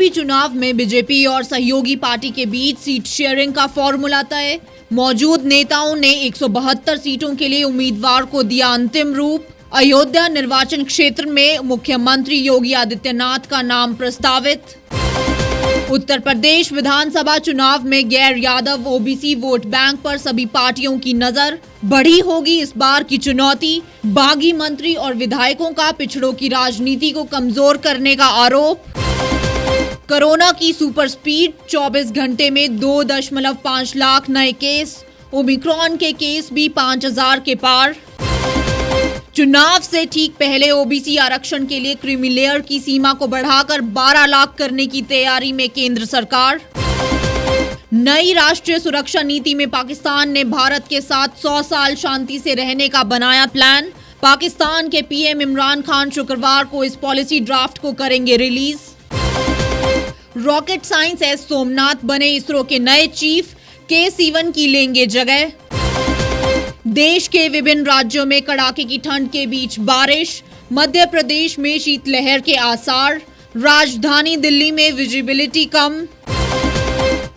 UP चुनाव में BJP और सहयोगी पार्टी के बीच सीट शेयरिंग का फॉर्मूला तय। मौजूद नेताओं ने 172 सीटों के लिए उम्मीदवार को दिया अंतिम रूप। अयोध्या निर्वाचन क्षेत्र में मुख्यमंत्री योगी आदित्यनाथ का नाम प्रस्तावित। उत्तर प्रदेश विधानसभा चुनाव में गैर यादव ओबीसी वोट बैंक पर सभी पार्टियों की नजर। बड़ी होगी इस बार की चुनौती। बागी मंत्री और विधायकों का पिछड़ों की राजनीति को कमजोर करने का आरोप। कोरोना की सुपर स्पीड, 24 घंटे में 2.5 लाख नए केस। ओमिक्रॉन के केस भी 5000 के पार। चुनाव से ठीक पहले ओबीसी आरक्षण के लिए क्रीमी लेयर की सीमा को बढ़ाकर 12 लाख करने की तैयारी में केंद्र सरकार। नई राष्ट्रीय सुरक्षा नीति में पाकिस्तान ने भारत के साथ 100 साल शांति से रहने का बनाया प्लान। पाकिस्तान के पीएम इमरान खान शुक्रवार को इस पॉलिसी ड्राफ्ट को करेंगे release. Rocket science S Somnath बने इसरो के नए चीफ, के सिवन की लेंगे जगह। देश के विभिन्न राज्यों में कड़ाके की ठंड के बीच बारिश। मध्य प्रदेश में शीतलहर के आसार। राजधानी दिल्ली में विजिबिलिटी कम।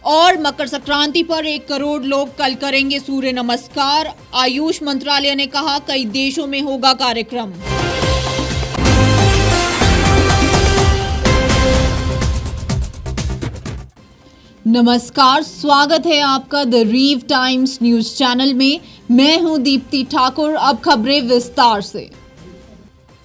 और मकर संक्रांति पर 1 करोड़ लोग कल करेंगे सूर्य नमस्कार। आयुष मंत्रालय ने कहा कई देशों में होगा कार्यक्रम। नमस्कार, स्वागत है आपका द रीव टाइम्स न्यूज चैनल में। मैं हूं दीप्ति ठाकुर। अब खबरें विस्तार से।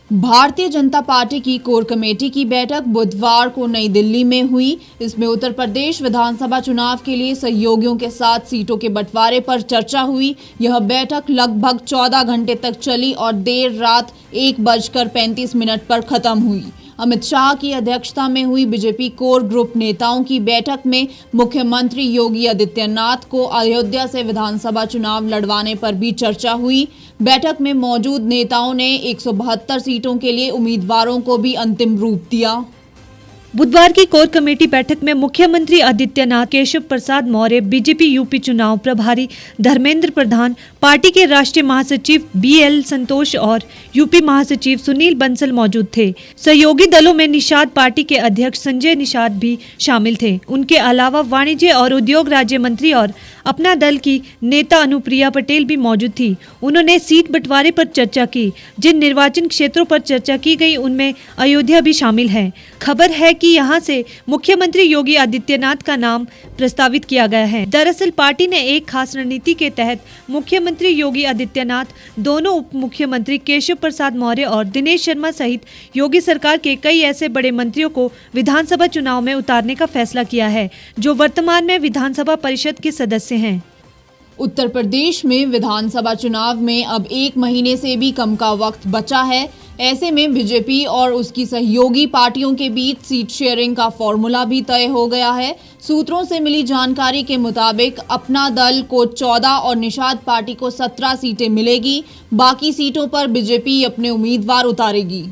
भारतीय जनता पार्टी की कोर कमेटी की बैठक बुधवार को नई दिल्ली में हुई। इसमें उत्तर प्रदेश विधानसभा चुनाव के लिए सहयोगियों के साथ सीटों के बंटवारे पर चर्चा हुई। यह बैठक लगभग 14 घंटे तक चली और देर रात 1:35 पर खत्म हुई। अमित शाह की अध्यक्षता में हुई बीजेपी कोर ग्रुप नेताओं की बैठक में मुख्यमंत्री योगी आदित्यनाथ को अयोध्या से विधानसभा चुनाव लड़वाने पर भी चर्चा हुई। बैठक में मौजूद नेताओं ने 172 सीटों के लिए उम्मीदवारों को भी अंतिम रूप दिया। बुधवार की कोर कमेटी बैठक में मुख्यमंत्री आदित्यनाथ, केशव प्रसाद मौर्य, बीजेपी यूपी चुनाव प्रभारी धर्मेंद्र प्रधान, पार्टी के राष्ट्रीय महासचिव बीएल संतोष और यूपी महासचिव सुनील बंसल मौजूद थे। सहयोगी दलों में निषाद पार्टी के अध्यक्ष संजय निषाद भी शामिल थे। उनके अलावा वाणिज्य और उद्योग राज्य मंत्री और अपना दल की नेता अनुप्रिया पटेल भी मौजूद थी। उन्होंने सीट बंटवारे पर चर्चा की। जिन निर्वाचन क्षेत्रों पर चर्चा की गई उनमें अयोध्या भी शामिल है। खबर है कि यहां से मुख्यमंत्री योगी आदित्यनाथ का नाम प्रस्तावित किया गया है। दरअसल पार्टी ने एक खास रणनीति के तहत मुख्यमंत्री योगी आदित्यनाथ, दोनों उप मुख्यमंत्री केशव प्रसाद मौर्य और दिनेश शर्मा सहित योगी सरकार के कई ऐसे बड़े मंत्रियों को विधानसभा चुनाव में उतारने का फैसला किया है जो वर्तमान में विधानसभा परिषद के सदस्य हैं। उत्तर प्रदेश में विधानसभा चुनाव में अब 1 महीने से भी कम का वक्त बचा है। ऐसे में बीजेपी और उसकी सहयोगी पार्टियों के बीच सीट शेयरिंग का फॉर्मूला भी तय हो गया है। सूत्रों से मिली जानकारी के मुताबिक अपना दल को 14 और निषाद पार्टी को 17 सीटें मिलेगी। बाकी सीटों पर बीजेपी अपने उम्मीदवार उतारेगी।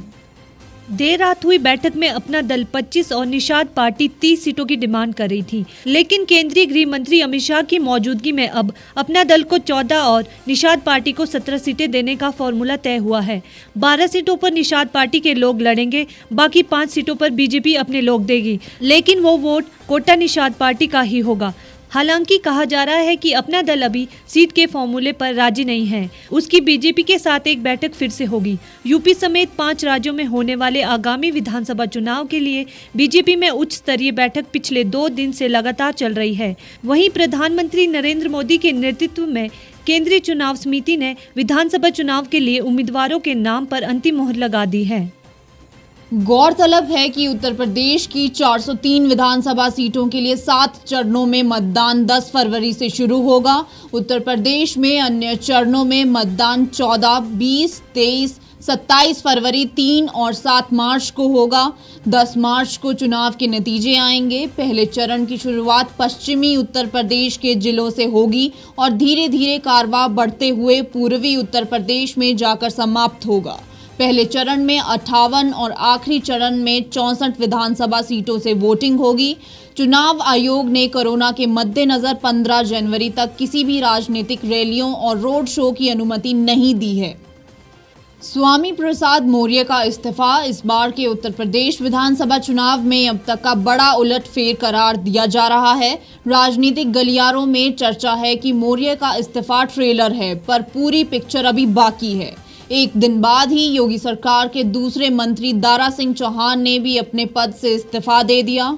देर रात हुई बैठक में अपना दल 25 और निषाद पार्टी 30 सीटों की डिमांड कर रही थी, लेकिन केंद्रीय गृह मंत्री अमित शाह की मौजूदगी में अब अपना दल को 14 और निषाद पार्टी को 17 सीटें देने का फॉर्मूला तय हुआ है। 12 सीटों पर निषाद पार्टी के लोग लड़ेंगे, बाकी 5 सीटों पर बीजेपी अपने लोग देगी, लेकिन वो वोट कोटा निषाद पार्टी का ही होगा। हालांकि कहा जा रहा है कि अपना दल अभी सीट के फॉर्मूले पर राजी नहीं है। उसकी बीजेपी के साथ एक बैठक फिर से होगी। यूपी समेत 5 राज्यों में होने वाले आगामी विधानसभा चुनाव के लिए बीजेपी में उच्च स्तरीय बैठक पिछले 2 दिन से लगातार चल रही है। वहीं प्रधानमंत्री नरेंद्र मोदी के नेतृत्व में केंद्रीय चुनाव समिति ने विधानसभा चुनाव के लिए उम्मीदवारों के नाम पर अंतिम मोहर लगा दी है। गौरतलब है कि उत्तर प्रदेश की 403 विधानसभा सीटों के लिए 7 चरणों में मतदान 10 फरवरी से शुरू होगा। उत्तर प्रदेश में अन्य चरणों में मतदान 14, 20, 23, 27 फरवरी, 3 और 7 मार्च को होगा। 10 मार्च को चुनाव के नतीजे आएंगे। पहले चरण की शुरुआत पश्चिमी उत्तर प्रदेश के जिलों से होगी और धीरे धीरे कारवां बढ़ते हुए पूर्वी उत्तर प्रदेश में जाकर समाप्त होगा। पहले चरण में 58 और आखिरी चरण में 64 विधानसभा सीटों से वोटिंग होगी। चुनाव आयोग ने कोरोना के मद्देनजर 15 जनवरी तक किसी भी राजनीतिक रैलियों और रोड शो की अनुमति नहीं दी है। स्वामी प्रसाद मौर्य का इस्तीफा इस बार के उत्तर प्रदेश विधानसभा चुनाव में अब तक का बड़ा उलटफेर करार दिया जा रहा है। राजनीतिक गलियारों में चर्चा है कि मौर्य का इस्तीफा ट्रेलर है, पर पूरी पिक्चर अभी बाकी है। एक दिन बाद ही योगी सरकार के दूसरे मंत्री दारा सिंह चौहान ने भी अपने पद से इस्तीफा दे दिया।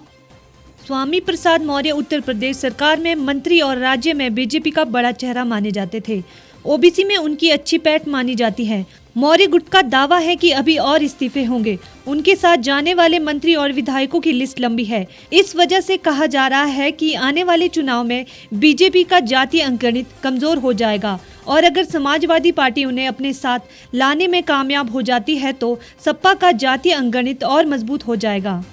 स्वामी प्रसाद मौर्य उत्तर प्रदेश सरकार में मंत्री और राज्य में बीजेपी का बड़ा चेहरा माने जाते थे। ओबीसी में उनकी अच्छी पैठ मानी जाती है। मौर्य गुट का दावा है कि अभी और इस्तीफे होंगे। उनके साथ जाने वाले मंत्री और विधायकों की लिस्ट लंबी है। इस वजह से कहा जा रहा है कि आने वाले चुनाव में बीजेपी का जातीय अंकगणित कमजोर हो जाएगा और अगर समाजवादी पार्टी उन्हें अपने साथ लाने में कामयाब हो जाती है तो सपा का जातीय अंकगणित और मजबूत हो जाएगा।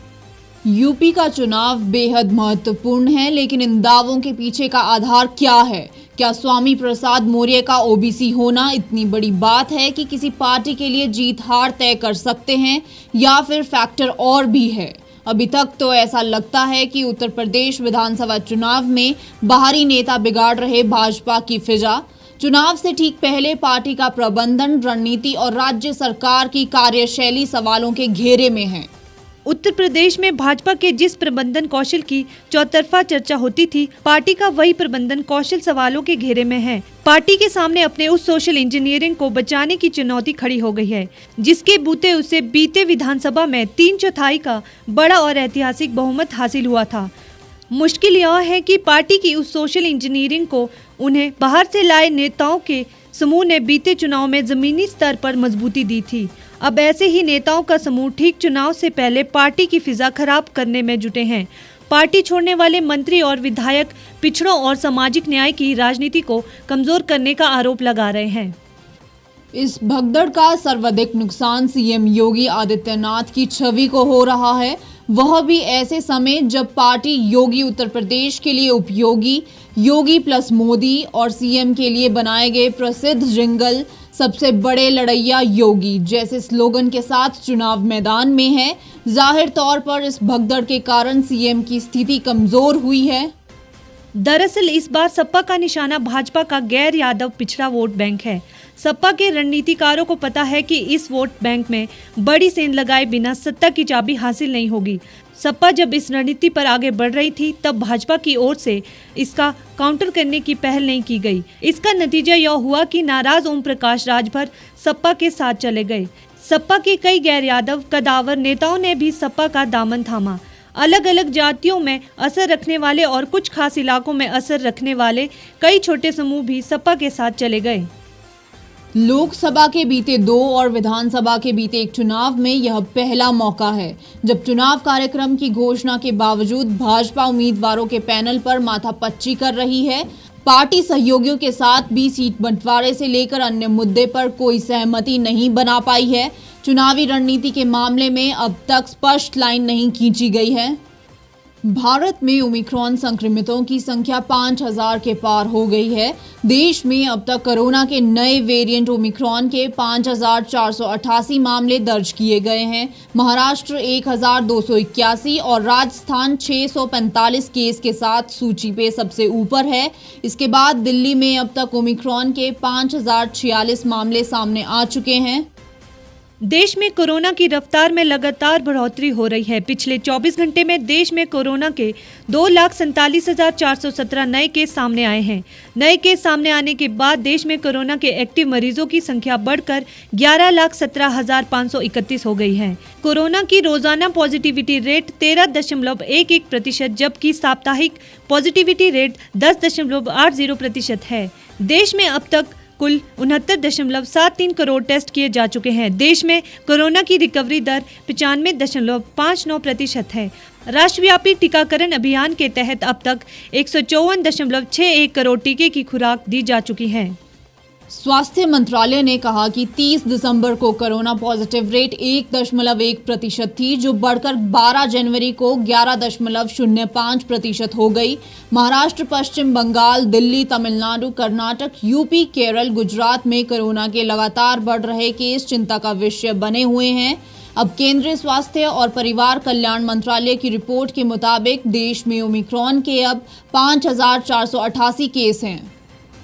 यूपी का चुनाव बेहद महत्वपूर्ण है, लेकिन इन दावों के पीछे का आधार क्या है? क्या स्वामी प्रसाद मौर्य का ओबीसी होना इतनी बड़ी बात है कि किसी पार्टी के लिए जीत हार तय कर सकते हैं, या फिर फैक्टर और भी है? अभी तक तो ऐसा लगता है कि उत्तर प्रदेश विधानसभा चुनाव में बाहरी नेता बिगाड़ रहे भाजपा की फिजा। चुनाव से ठीक पहले पार्टी का प्रबंधन, रणनीति और राज्य सरकार की कार्यशैली सवालों के घेरे में है। उत्तर प्रदेश में भाजपा के जिस प्रबंधन कौशल की चौतरफा चर्चा होती थी, पार्टी का वही प्रबंधन कौशल सवालों के घेरे में है। पार्टी के सामने अपने उस सोशल इंजीनियरिंग को बचाने की चुनौती खड़ी हो गई है, जिसके बूते उसे बीते विधानसभा में 3/4 का बड़ा और ऐतिहासिक बहुमत हासिल हुआ था। मुश्किल यह है कि पार्टी की उस सोशल इंजीनियरिंग को उन्हें बाहर से लाए नेताओं के समूह ने बीते चुनाव में जमीनी स्तर पर मजबूती दी थी। अब ऐसे ही नेताओं का समूह ठीक चुनाव से पहले पार्टी की फिजा खराब करने में जुटे हैं। पार्टी छोड़ने वाले मंत्री और विधायक पिछड़ों और सामाजिक न्याय की राजनीति को कमजोर करने का आरोप लगा रहे हैं। इस भगदड़ का सर्वाधिक नुकसान सीएम योगी आदित्यनाथ की छवि को हो रहा है, वह भी ऐसे समय जब पार्टी योगी उत्तर प्रदेश के लिए उपयोगी, योगी प्लस मोदी और सीएम के लिए बनाए गए प्रसिद्ध जिंगल सबसे बड़े लड़ैया योगी जैसे स्लोगन के साथ चुनाव मैदान में है। जाहिर तौर पर इस भगदड़ के कारण सीएम की स्थिति कमजोर हुई है। दरअसल इस बार सपा का निशाना भाजपा का गैर यादव पिछड़ा वोट बैंक है। सपा के रणनीतिकारों को पता है कि इस वोट बैंक में बड़ी सेंध लगाए बिना सत्ता की चाबी हासिल नहीं होगी। सपा जब इस रणनीति पर आगे बढ़ रही थी, तब भाजपा की ओर से इसका काउंटर करने की पहल नहीं की गई। इसका नतीजा यह हुआ कि नाराज ओम प्रकाश राजभर सपा के साथ चले गए। सपा के कई गैर यादव कदावर नेताओं ने भी सपा का दामन थामा। अलग अलग जातियों में असर रखने वाले और कुछ खास इलाकों में असर रखने वाले कई छोटे समूह भी सपा के साथ चले गए। लोकसभा के बीते 2 और विधानसभा के बीते एक चुनाव में यह पहला मौका है जब चुनाव कार्यक्रम की घोषणा के बावजूद भाजपा उम्मीदवारों के पैनल पर माथापच्ची कर रही है। पार्टी सहयोगियों के साथ भी सीट बंटवारे से लेकर अन्य मुद्दे पर कोई सहमति नहीं बना पाई है। चुनावी रणनीति के मामले में अब तक स्पष्ट लाइन नहीं खींची गई है। भारत में ओमिक्रॉन संक्रमितों की संख्या 5000 के पार हो गई है। देश में अब तक कोरोना के नए वेरिएंट ओमिक्रॉन के 5488 मामले दर्ज किए गए हैं। महाराष्ट्र 1281 और राजस्थान 645 केस के साथ सूची पे सबसे ऊपर है। इसके बाद दिल्ली में अब तक ओमिक्रॉन के 5046 मामले सामने आ चुके हैं। देश में कोरोना की रफ्तार में लगातार बढ़ोतरी हो रही है। पिछले 24 घंटे में देश में कोरोना के 2,47,417 नए केस सामने आए हैं। नए केस सामने आने के बाद देश में कोरोना के एक्टिव मरीजों की संख्या बढ़कर 11,17,531 हो गई है। कोरोना की रोजाना पॉजिटिविटी रेट 13.11%, जबकि साप्ताहिक पॉजिटिविटी रेट 10.80% है। देश में अब तक कुल 69.73 करोड़ टेस्ट किए जा चुके हैं। देश में कोरोना की रिकवरी दर 95.59% है। राष्ट्रव्यापी टीकाकरण अभियान के तहत अब तक 154.61 करोड़ टीके की खुराक दी जा चुकी है। स्वास्थ्य मंत्रालय ने कहा कि 30 दिसंबर को कोरोना पॉजिटिव रेट 1.1% थी, जो बढ़कर 12 जनवरी को 11.05% हो गई। महाराष्ट्र, पश्चिम बंगाल, दिल्ली, तमिलनाडु, कर्नाटक, यूपी, केरल, गुजरात में कोरोना के लगातार बढ़ रहे केस चिंता का विषय बने हुए हैं। अब केंद्रीय स्वास्थ्य और परिवार कल्याण मंत्रालय की रिपोर्ट के मुताबिक देश में ओमिक्रॉन के अब 5488 केस हैं।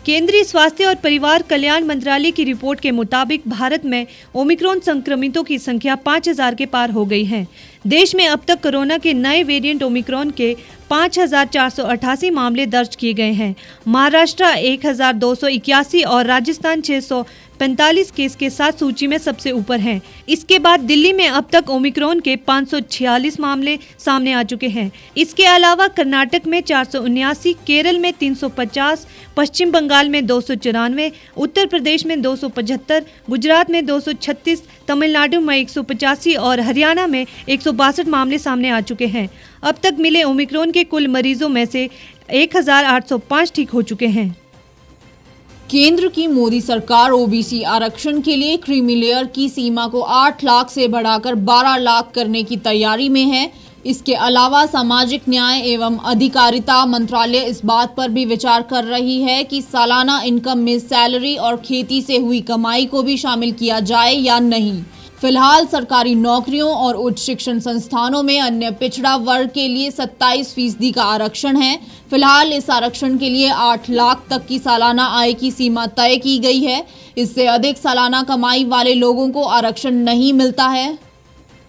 केंद्रीय स्वास्थ्य और परिवार कल्याण मंत्रालय की रिपोर्ट के मुताबिक भारत में ओमिक्रॉन संक्रमितों की संख्या 5000 के पार हो गई है। देश में अब तक कोरोना के नए वेरिएंट ओमिक्रॉन के 5488 मामले दर्ज किए गए हैं। महाराष्ट्र 1281 और राजस्थान 645 केस के साथ सूची में सबसे ऊपर हैं। इसके बाद दिल्ली में अब तक ओमिक्रॉन के 546 मामले सामने आ चुके हैं। इसके अलावा कर्नाटक में 479, केरल में 350, पश्चिम बंगाल में 294, उत्तर प्रदेश में 275, गुजरात में 236, तमिलनाडु में 185 और हरियाणा में 162 मामले सामने आ चुके हैं। अब तक मिले ओमिक्रॉन के कुल मरीजों में से 1805 ठीक हो चुके हैं। केंद्र की मोदी सरकार ओबीसी आरक्षण के लिए क्रीमी लेयर की सीमा को 8 लाख से बढ़ाकर 12 लाख करने की तैयारी में है। इसके अलावा सामाजिक न्याय एवं अधिकारिता मंत्रालय इस बात पर भी विचार कर रही है कि सालाना इनकम में सैलरी और खेती से हुई कमाई को भी शामिल किया जाए या नहीं। फिलहाल सरकारी नौकरियों और उच्च शिक्षण संस्थानों में अन्य पिछड़ा वर्ग के लिए 27% का आरक्षण है। फिलहाल इस आरक्षण के लिए 8 लाख तक की सालाना आय की सीमा तय की गई है। इससे अधिक सालाना कमाई वाले लोगों को आरक्षण नहीं मिलता है।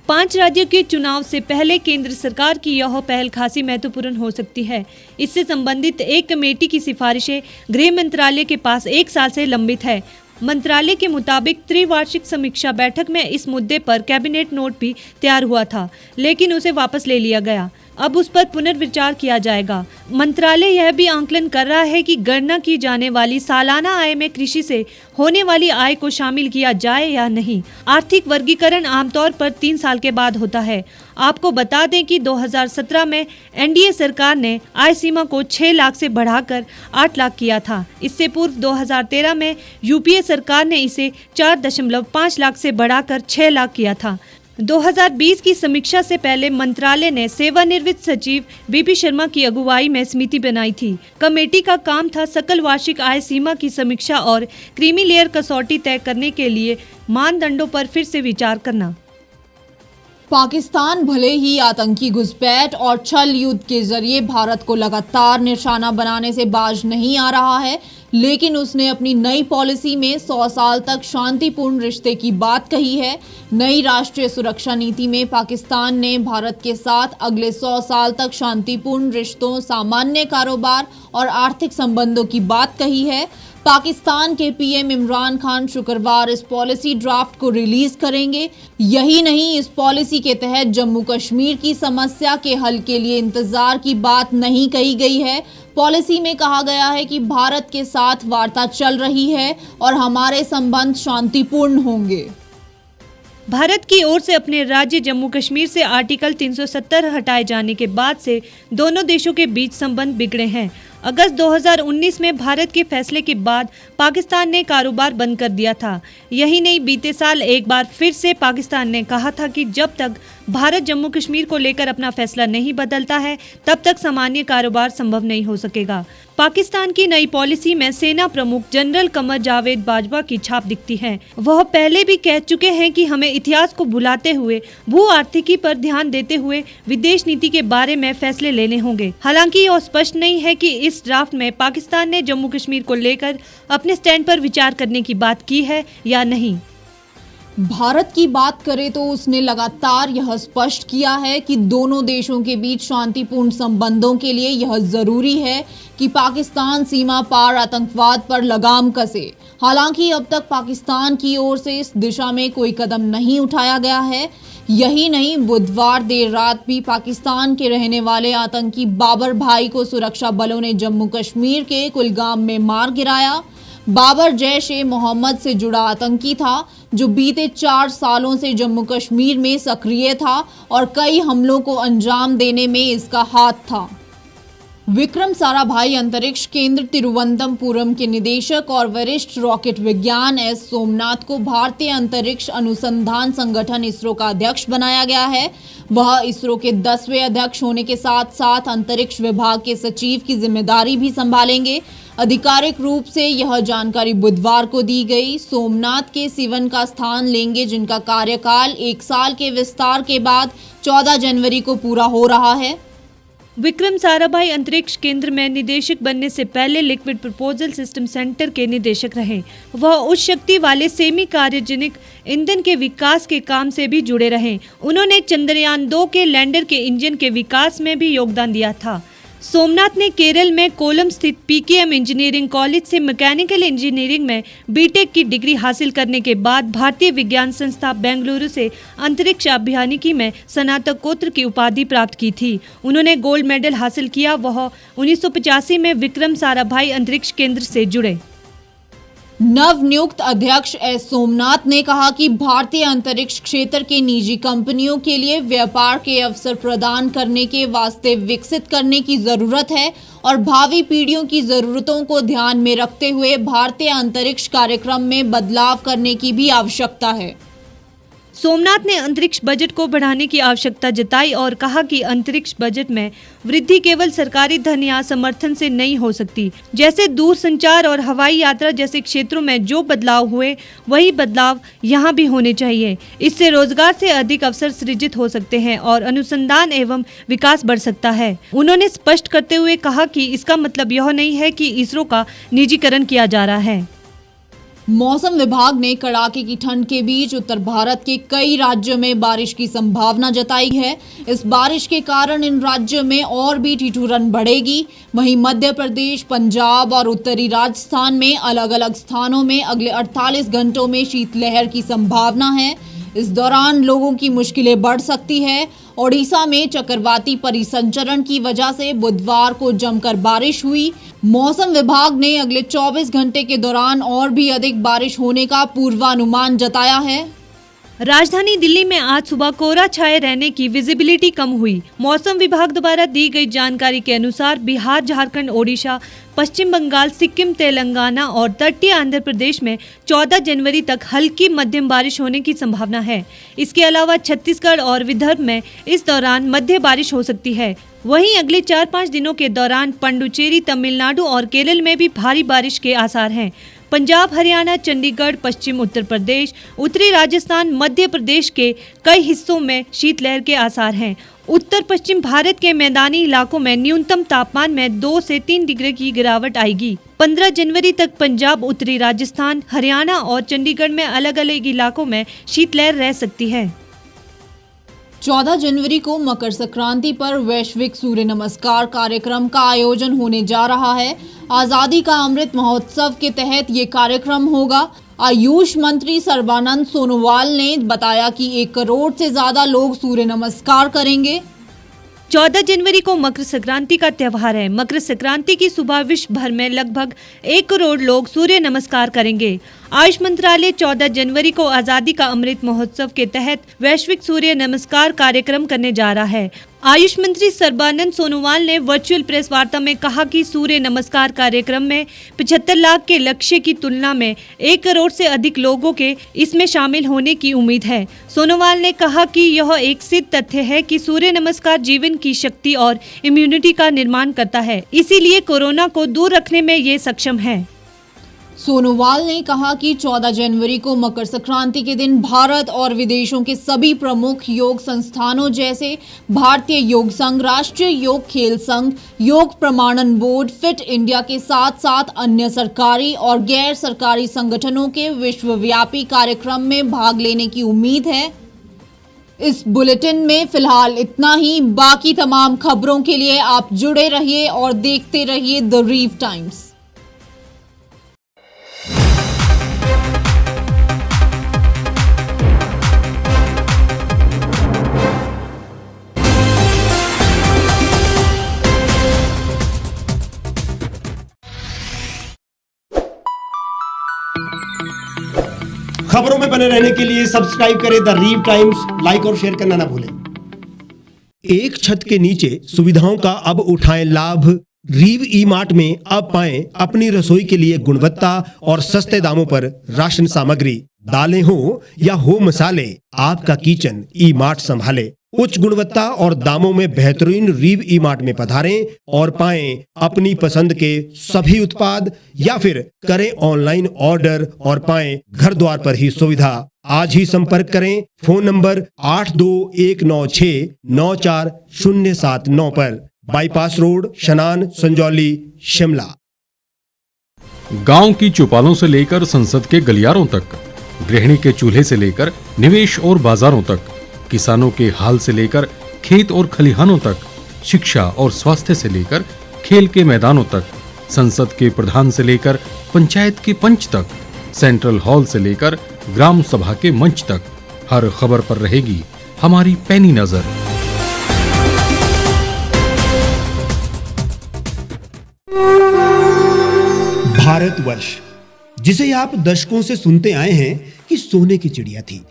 5 राज्यों के चुनाव से पहले केंद्र सरकार की यह पहल खासी महत्वपूर्ण हो सकती है। इससे संबंधित एक कमेटी की सिफारिशें गृह मंत्रालय के पास 1 साल से लंबित है। मंत्रालय के मुताबिक त्रिवार्षिक समीक्षा बैठक में इस मुद्दे पर कैबिनेट नोट भी तैयार हुआ था, लेकिन उसे वापस ले लिया गया। अब उस पर पुनर्विचार किया जाएगा। मंत्रालय यह भी आंकलन कर रहा है कि गणना की जाने वाली सालाना आय में कृषि से होने वाली आय को शामिल किया जाए या नहीं। आर्थिक वर्गीकरण आमतौर पर 3 साल के बाद होता है। आपको बता दें कि 2017 में एनडीए सरकार ने आय सीमा को 6 लाख से बढ़ाकर 8 लाख किया था। इससे पूर्व 2013 में यूपीए सरकार ने इसे 4.5 लाख से बढ़ाकर 6 लाख किया था। 2020 की समीक्षा से पहले मंत्रालय ने सेवानिवृत्त सचिव बीपी शर्मा की अगुवाई में समिति बनाई थी। कमेटी का काम था सकल वार्षिक आय सीमा की समीक्षा और क्रीमी लेयर कसौटी तय करने के लिए मानदंडों पर फिर से विचार करना। पाकिस्तान भले ही आतंकी घुसपैठ और छल युद्ध के जरिए भारत को लगातार निशाना बनाने से बाज नहीं आ रहा है, लेकिन उसने अपनी नई पॉलिसी में 100 साल तक शांतिपूर्ण रिश्ते की बात कही है। नई राष्ट्रीय सुरक्षा नीति में पाकिस्तान ने भारत के साथ अगले 100 साल तक शांतिपूर्ण रिश्तों, सामान्य कारोबार और आर्थिक संबंधों की बात कही है। पाकिस्तान के पीएम इमरान खान शुक्रवार इस पॉलिसी ड्राफ्ट को रिलीज करेंगे। यही नहीं, इस पॉलिसी के तहत जम्मू कश्मीर की समस्या के हल के लिए इंतजार की बात नहीं कही गई है। पॉलिसी में कहा गया है कि भारत के साथ वार्ता चल रही है और हमारे संबंध शांतिपूर्ण होंगे। भारत की ओर से अपने राज्य जम्मू कश्मीर से आर्टिकल 370 हटाए जाने के बाद से दोनों देशों के बीच संबंध बिगड़े हैं। अगस्त 2019 में भारत के फैसले के बाद पाकिस्तान ने कारोबार बंद कर दिया था। यही नहीं, बीते साल एक बार फिर से पाकिस्तान ने कहा था कि जब तक भारत जम्मू कश्मीर को लेकर अपना फैसला नहीं बदलता है, तब तक सामान्य कारोबार संभव नहीं हो सकेगा। पाकिस्तान की नई पॉलिसी में सेना प्रमुख जनरल कमर जावेद बाजवा की छाप दिखती है। वह पहले भी कह चुके हैं कि हमें इतिहास को भुलाते हुए भू आर्थिकी पर ध्यान देते हुए विदेश नीति के बारे में फैसले लेने होंगे। हालांकि यह स्पष्ट नहीं है कि इस ड्राफ्ट में पाकिस्तान ने जम्मू कश्मीर को लेकर अपने स्टैंड पर विचार करने की बात की है या नहीं। भारत की बात करें तो उसने लगातार यह स्पष्ट किया है कि दोनों देशों के बीच शांतिपूर्ण संबंधों के लिए यह जरूरी है कि पाकिस्तान सीमा पार आतंकवाद पर लगाम कसे। हालांकि अब तक पाकिस्तान की ओर से इस दिशा में कोई कदम नहीं उठाया गया है। यही नहीं, बुधवार देर रात भी पाकिस्तान के रहने वाले आतंकी बाबर भाई को सुरक्षा बलों ने जम्मू कश्मीर के कुलगाम में मार गिराया। बाबर जैश-ए-मोहम्मद से जुड़ा आतंकी था जो बीते 4 सालों से जम्मू कश्मीर में सक्रिय था और कई हमलों को अंजाम देने में इसका हाथ था। विक्रम साराभाई अंतरिक्ष केंद्र तिरुवनंतपुरम के निदेशक और वरिष्ठ रॉकेट विज्ञान एस सोमनाथ को भारतीय अंतरिक्ष अनुसंधान संगठन इसरो का अध्यक्ष बनाया गया है। वह इसरो के 10वें अध्यक्ष होने के साथ साथ अंतरिक्ष विभाग के सचिव की जिम्मेदारी भी संभालेंगे। आधिकारिक रूप से यह जानकारी बुधवार को दी गई। सोमनाथ के सिवन का स्थान लेंगे, जिनका कार्यकाल 1 साल के विस्तार के बाद 14 जनवरी को पूरा हो रहा है। विक्रम साराभाई अंतरिक्ष केंद्र में निदेशक बनने से पहले लिक्विड प्रपोजल सिस्टम सेंटर के निदेशक रहे। वह उच्च शक्ति वाले सेमी क्रायोजेनिक ईंधन के विकास के काम से भी जुड़े रहे। उन्होंने चंद्रयान 2 के लैंडर के इंजन के विकास में भी योगदान दिया था। सोमनाथ ने केरल में कोलम स्थित पीकेएम इंजीनियरिंग कॉलेज से मैकेनिकल इंजीनियरिंग में बीटेक की डिग्री हासिल करने के बाद भारतीय विज्ञान संस्था बेंगलुरु से अंतरिक्ष अभियांत्रिकी में स्नातकोत्तर की उपाधि प्राप्त की थी। उन्होंने गोल्ड मेडल हासिल किया। वह 1985 में विक्रम साराभाई अंतरिक्ष केंद्र से जुड़े। नवनियुक्त अध्यक्ष एस सोमनाथ ने कहा कि भारतीय अंतरिक्ष क्षेत्र के निजी कंपनियों के लिए व्यापार के अवसर प्रदान करने के वास्ते विकसित करने की जरूरत है और भावी पीढ़ियों की जरूरतों को ध्यान में रखते हुए भारतीय अंतरिक्ष कार्यक्रम में बदलाव करने की भी आवश्यकता है। सोमनाथ ने अंतरिक्ष बजट को बढ़ाने की आवश्यकता जताई और कहा कि अंतरिक्ष बजट में वृद्धि केवल सरकारी धन या समर्थन से नहीं हो सकती। जैसे दूर संचार और हवाई यात्रा जैसे क्षेत्रों में जो बदलाव हुए वही बदलाव यहाँ भी होने चाहिए। इससे रोजगार से अधिक अवसर सृजित हो सकते हैं और अनुसंधान एवं विकास बढ़ सकता है। उन्होंने स्पष्ट करते हुए कहा कि इसका मतलब यह नहीं है कि इसरो का निजीकरण किया जा रहा है। मौसम विभाग ने कड़ाके की ठंड के बीच उत्तर भारत के कई राज्यों में बारिश की संभावना जताई है। इस बारिश के कारण इन राज्यों में और भी ठिठुरन बढ़ेगी। वहीं मध्य प्रदेश, पंजाब और उत्तरी राजस्थान में अलग अलग स्थानों में अगले 48 घंटों में शीतलहर की संभावना है। इस दौरान लोगों की मुश्किलें बढ़ सकती है। ओडिशा में चक्रवाती परिसंचरण की वजह से बुधवार को जमकर बारिश हुई। मौसम विभाग ने अगले 24 घंटे के दौरान और भी अधिक बारिश होने का पूर्वानुमान जताया है। राजधानी दिल्ली में आज सुबह कोहरा छाए रहने की विजिबिलिटी कम हुई। मौसम विभाग द्वारा दी गई जानकारी के अनुसार बिहार, झारखंड, ओडिशा, पश्चिम बंगाल, सिक्किम, तेलंगाना और तटीय आंध्र प्रदेश में 14 जनवरी तक हल्की मध्यम बारिश होने की संभावना है। इसके अलावा छत्तीसगढ़ और विदर्भ में इस दौरान मध्य बारिश हो सकती है। वहीं अगले 4-5 दिनों के दौरान पुडुचेरी, तमिलनाडु और केरल में भी भारी बारिश के आसार हैं। पंजाब, हरियाणा, चंडीगढ़, पश्चिम उत्तर प्रदेश, उत्तरी राजस्थान, मध्य प्रदेश के कई हिस्सों में शीतलहर के आसार हैं। उत्तर पश्चिम भारत के मैदानी इलाकों में न्यूनतम तापमान में 2 से 3 डिग्री की गिरावट आएगी। 15 जनवरी तक पंजाब, उत्तरी राजस्थान, हरियाणा और चंडीगढ़ में अलग अलग इलाकों में शीतलहर रह सकती है। 14 जनवरी को मकर संक्रांति पर वैश्विक सूर्य नमस्कार कार्यक्रम का आयोजन होने जा रहा है। आजादी का अमृत महोत्सव के तहत ये कार्यक्रम होगा। आयुष मंत्री सर्बानंद सोनोवाल ने बताया कि 1 करोड़ से ज्यादा लोग सूर्य नमस्कार करेंगे। 14 जनवरी को मकर संक्रांति का त्यौहार है। मकर संक्रांति की सुबह विश्व भर में लगभग 1 करोड़ लोग सूर्य नमस्कार करेंगे। आयुष मंत्रालय 14 जनवरी को आजादी का अमृत महोत्सव के तहत वैश्विक सूर्य नमस्कार कार्यक्रम करने जा रहा है। आयुष मंत्री सर्बानंद सोनोवाल ने वर्चुअल प्रेस वार्ता में कहा कि सूर्य नमस्कार कार्यक्रम में 75 लाख के लक्ष्य की तुलना में 1 करोड़ से अधिक लोगों के इसमें शामिल होने की उम्मीद है। सोनोवाल ने कहा कि यह एक सिद्ध तथ्य है कि सूर्य नमस्कार जीवन की शक्ति और इम्यूनिटी का निर्माण करता है, इसीलिए कोरोना को दूर रखने में ये सक्षम है। सोनोवाल ने कहा कि 14 जनवरी को मकर संक्रांति के दिन भारत और विदेशों के सभी प्रमुख योग संस्थानों जैसे भारतीय योग संघ, राष्ट्रीय योग खेल संघ, योग प्रमाणन बोर्ड, फिट इंडिया के साथ साथ अन्य सरकारी और गैर सरकारी संगठनों के विश्वव्यापी कार्यक्रम में भाग लेने की उम्मीद है। इस बुलेटिन में फिलहाल इतना ही। बाकी तमाम खबरों के लिए आप जुड़े रहिए और देखते रहिए द रीव टाइम्स। खबरों में बने रहने के लिए सब्सक्राइब करें द रीव टाइम्स, लाइक और शेयर करना ना भूलें। एक छत के नीचे सुविधाओं का अब उठाएं लाभ। रीव ई मार्ट में अब पाएं अपनी रसोई के लिए गुणवत्ता और सस्ते दामों पर राशन सामग्री। दालें हो या हो मसाले, आपका किचन ई मार्ट संभाले। उच्च गुणवत्ता और दामों में बेहतरीन रीव ई मार्ट में पधारें और पाएं अपनी पसंद के सभी उत्पाद, या फिर करें ऑनलाइन ऑर्डर और पाएं घर द्वार पर ही सुविधा। आज ही संपर्क करें फोन नंबर 8219694079 पर। बाईपास रोड, शनान, संजौली, शिमला। गांव की चौपालों से लेकर संसद के गलियारों तक, गृहिणी के चूल्हे से लेकर निवेश और बाजारों तक, किसानों के हाल से लेकर खेत और खलिहानों तक, शिक्षा और स्वास्थ्य से लेकर खेल के मैदानों तक, संसद के प्रधान से लेकर पंचायत के पंच तक, सेंट्रल हॉल से लेकर ग्राम सभा के मंच तक, हर खबर पर रहेगी हमारी पैनी नजर। भारतवर्ष, जिसे आप दशकों से सुनते आए हैं कि सोने की चिड़िया थी।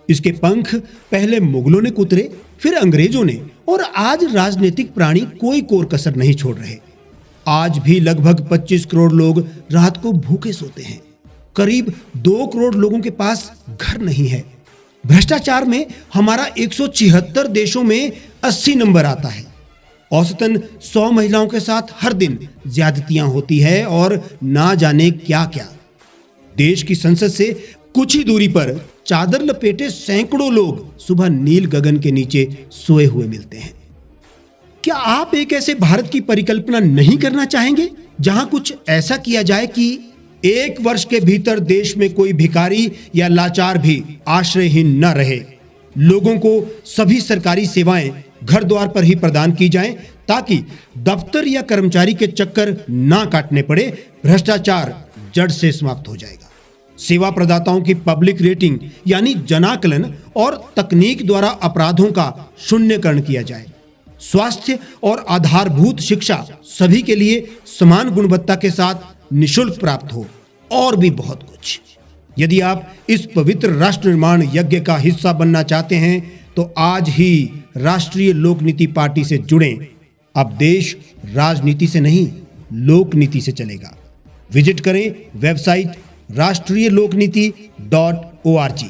इसके पंख पहले मुगलों ने कुतरे, फिर अंग्रेजों ने, और आज राजनीतिक प्राणी कोई कोर कसर नहीं छोड़ रहे। आज भी लगभग 25 करोड़ लोग रात को भूखे सोते हैं। करीब 2 करोड़ लोगों के पास घर नहीं है। भ्रष्टाचार में हमारा 176 देशों में 80 नंबर आता है। औसतन 100 महिलाओं के साथ हर दिन ज्यादतियां होती है और ना जाने क्या क्या। देश की संसद से कुछ ही दूरी पर चादर लपेटे सैकड़ों लोग सुबह नील गगन के नीचे सोए हुए मिलते हैं। क्या आप एक ऐसे भारत की परिकल्पना नहीं करना चाहेंगे जहां कुछ ऐसा किया जाए कि 1 वर्ष के भीतर देश में कोई भिखारी या लाचार भी आश्रयहीन न रहे? लोगों को सभी सरकारी सेवाएं घर द्वार पर ही प्रदान की जाएं, ताकि दफ्तर या कर्मचारी के चक्कर ना काटने पड़े। भ्रष्टाचार जड़ से समाप्त हो जाएगा। सेवा प्रदाताओं की पब्लिक रेटिंग यानी जनाकलन और तकनीक द्वारा अपराधों का शून्यकरण किया जाए। स्वास्थ्य और आधारभूत शिक्षा सभी के लिए समान गुणवत्ता के साथ निशुल्क प्राप्त हो, और भी बहुत कुछ। यदि आप इस पवित्र राष्ट्र निर्माण यज्ञ का हिस्सा बनना चाहते हैं तो आज ही राष्ट्रीय लोक नीति पार्टी से जुड़ें। अब देश राजनीति से नहीं, लोक नीति से चलेगा। विजिट करें वेबसाइट rashtriyalokniti.org।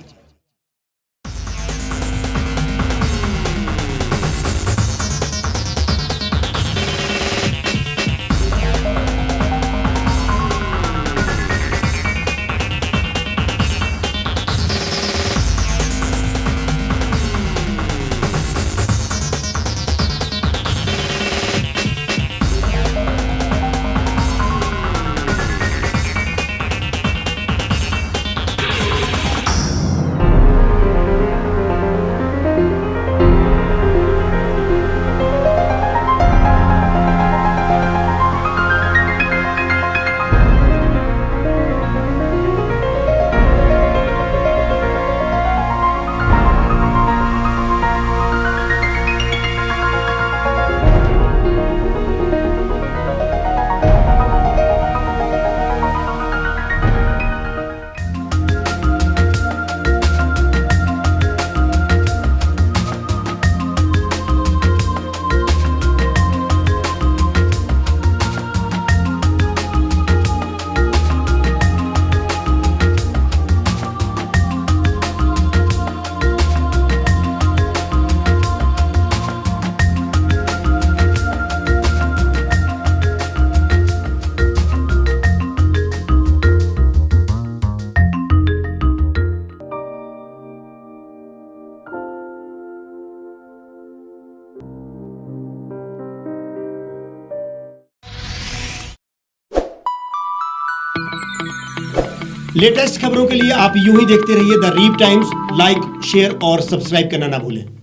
लेटेस्ट खबरों के लिए आप यूं ही देखते रहिए the reap times. Like, share और सब्सक्राइब करना ना भूलें।